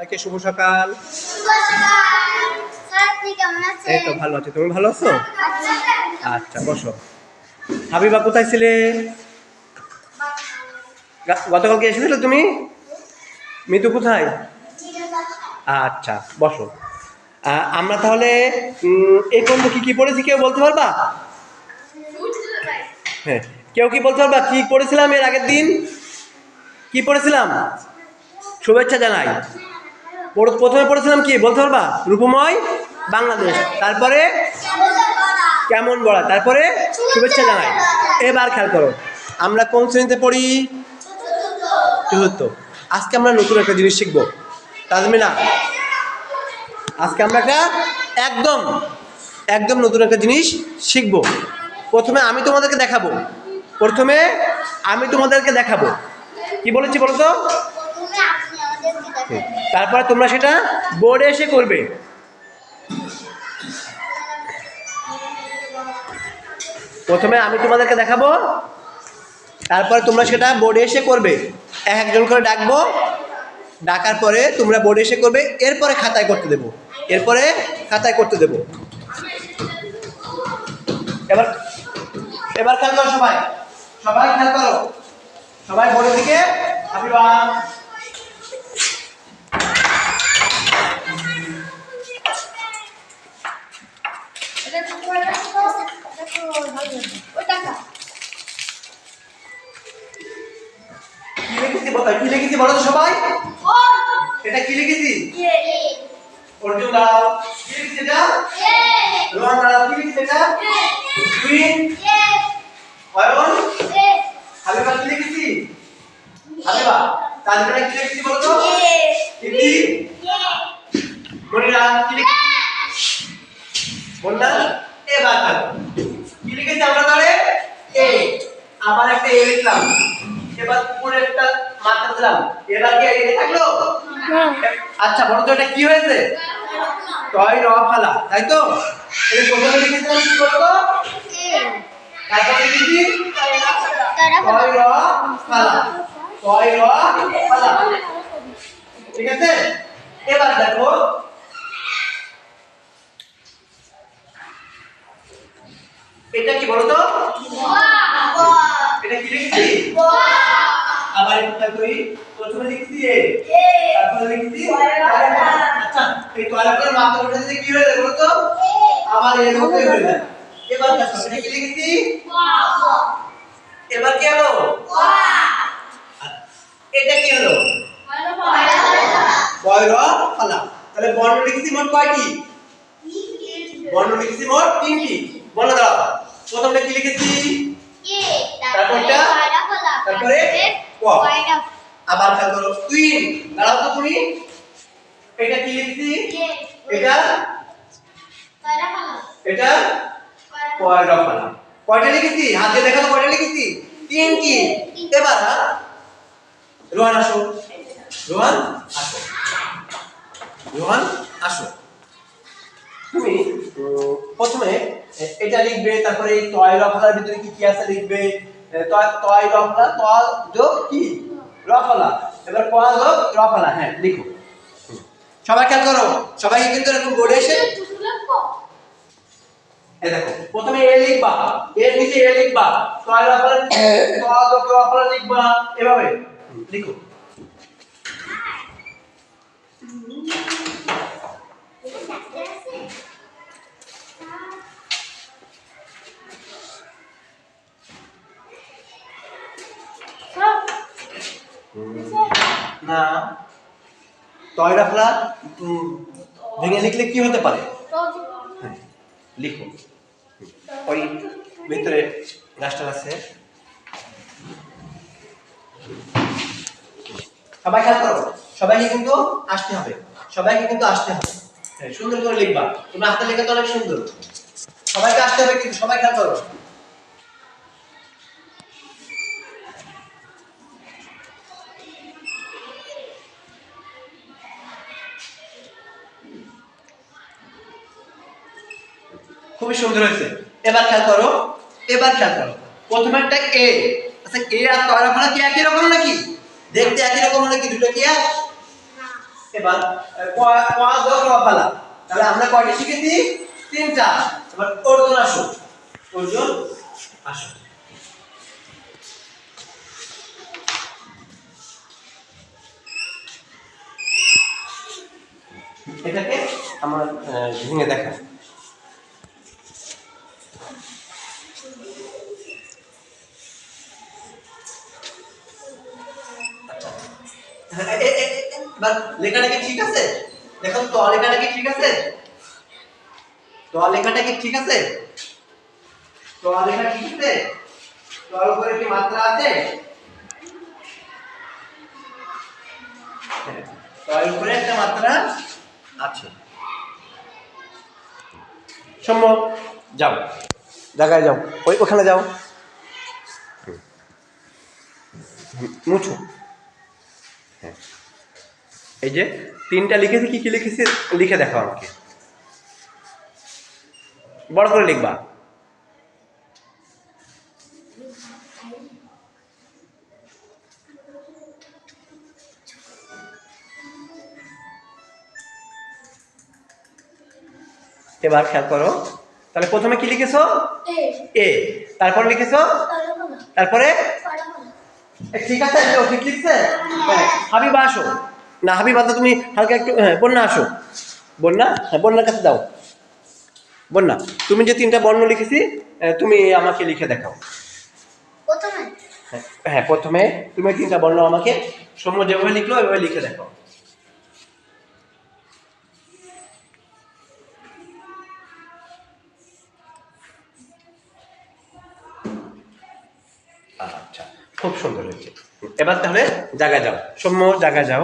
সবাইকে শুভ সকাল। এই তো ভালো আছি, তুমি ভালো আছো? আচ্ছা বসো। হাবিবা কোথায় ছিলে? গতকালকে এসেছিলে তুমি? মিতু কোথায়? আচ্ছা বসো। আমরা তাহলে এই পর্যন্ত কি কি পড়েছি কেউ বলতে পারবা? হ্যাঁ, কেউ কি বলতে পারবা কি পড়েছিলাম এর আগের দিন? কি পড়েছিলাম? শুভেচ্ছা জানাই। প্রথমে পড়েছিলাম কি বলতে পারবা? রূপময় বাংলাদেশ, তারপরে কেমন বলা, তারপরে শুভেচ্ছা জানাই। এবার খেয়াল করো, আমরা কোন শ্রেণীতে পড়ি? চতুর্থ। আজকে আমরা নতুন একটা জিনিস শিখবো তাজমিনা। আজকে আমরা একটা একদম একদম নতুন একটা জিনিস শিখবো। প্রথমে আমি তোমাদেরকে দেখাবো। কি বলেছি বলো তো? তারপরে তোমরা সেটা বোর্ডে এসে করবে। প্রথমে আমি তোমাদেরকে দেখাবো, তারপরে তোমরা সেটা বোর্ডে এসে করবে। একজন করে ডাকবো, ডাকার পরে তোমরা বোর্ডে এসে করবে, এরপরে খাতায় করতে দেবো। এবার এবার খেয়াল করো, সবাই খেয়াল করো, সবাই বোর্ডের দিকে। হাবিবা কি লিখেছি বলো তো সবাই? এটা কি লিখেছি? অর্জুন দাও। কি লিখেছি এটা? রোহন দাও। কি লিখেছি এটা? কুইন। অয়ন। হাবিবা কি লিখেছি? হাবিবা তাজমিনা কি লিখেছি বলো তো? ইতি। মনিরা কি লিখেছি? বলনা। এবার দেখো কি লিখেছি আমরা তাহলে? এ। আবার একটা এ লিখলাম, এবার পুরো একটা মাত্রা দিলাম। এবার কি এ থাকলো? আচ্ছা বলো তো এটা কি হয়েছে? টয় র ফালা, তাই তো? এই প্রথমে লিখেছিলাম কি বলতো? তারপর লিখেছি টয় র ফালা। ঠিক আছে? এবার দেখো এটা কি বলতো? এটা কি লিখেছি? আবার একটা করি, প্রথমে লিখছি এ, তারপরে লিখছি আচ্ছা এই টয়লেটের মাত্রা উঠে কি হয়ে যায় বলো তো? আবার এর মতো হয়ে যায়। এবার দেখো এটা কি লিখেছি? এবার কি হলো? এটা কি হলো? বয়র ফালা। তাহলে বর্ণ লিখেছি মোট কয়টি? বর্ণ লিখেছি মোট 3টি। বলো দাও, প্রথমে কি লিখেছি? তারপরটা, তারপরে ক। আবার খেয়াল করো, কুইন দাঁড়াও তো তুমি। এটা কি লিখেছি? এটা পয়রা ফালা। কয়টা লিখেছি? হাত দিয়ে দেখাও কয়টা লিখেছি? 3টি। এবার রোহান আসো। রোহান আসো। তুমি প্রথমে এটা লিখবে, তারপরে এই টয় রফলার ভিতরে কি কি আছে লিখবে। টয় রফলা, ত যোগ কি রফলা, এবার ক যোগ রফলা। হ্যাঁ লিখো। সবাই খেয়াল করো, সবাইকে কিন্তু এরকম বোর্ডে এসে এই দেখো প্রথমে এ লিখবা, এর নিচে এ লিখবা, টয় রফলা ত যোগ রফলা লিখবা, এভাবে লিখো। না টয় রাখলা ভেঙে লিখলে কি হতে পারে? হ্যাঁ লিখো। ওই ভিতরে গাছটা আছে। সবাই খেয়াল করো, সবাইকে কিন্তু আসতে হবে। হ্যাঁ সুন্দর করে লিখবা। তোমার হাতে লেখা তো অনেক সুন্দর। সবাইকে আসতে হবে কিন্তু, সবাই খেয়াল করো। খুবই সুন্দর হয়েছে। এবার খেয়াল করো, প্রথমে একটা এ। আচ্ছা এ আর টয়রা ফালা কি একই রকম নাকি? দেখতে একই রকম নাকি? দুটো কি এক? এবার ফালা, তাহলে আমরা কয়টা শিখেছি? 3টা। এবার অর্জন আসো, অর্জন আসো। এটাকে আমার ভেঙে দেখা। এবার লেখাটা কি ঠিক আছে? দেখো তো লেখাটা কি ঠিক আছে? তো লেখাটা কি ঠিক আছে? তো লেখা ঠিক আছে? তো উপরে কি মাত্রা আছে? তো উপরে একটা মাত্রা আছে। সম্ভব, যাও জায়গায় যাও, ওখানে যাও, মুছো। হ্যাঁ, এই যে 3টা লিখেছি, কি কি লিখেছি লিখে দেখো আমাকে, বড় করে লিখবা। এবার খেয়াল করো, তাহলে প্রথমে কি লিখেছো? এ। তারপর লিখেছো, তারপরে ঠিক আছে, ঠিক লিখছে। হ্যাঁ, হাবিবা আসো। না হাবিবা তো তুমি হালকা একটু, হ্যাঁ বন্যা আসো। বন্যা, হ্যাঁ বন্যার কাছে দাও। বন্যা, তুমি যে 3টা বর্ণ লিখেছি তুমি আমাকে লিখে দেখাও। হ্যাঁ প্রথমে তুমি 3টা বর্ণ আমাকে সৌম্য যেভাবে লিখলো ওইভাবে লিখে দেখাও। আচ্ছা, খুব সুন্দর হয়েছে। এবার তাহলে জায়গায় যাও, সৌম্য জায়গায় যাও।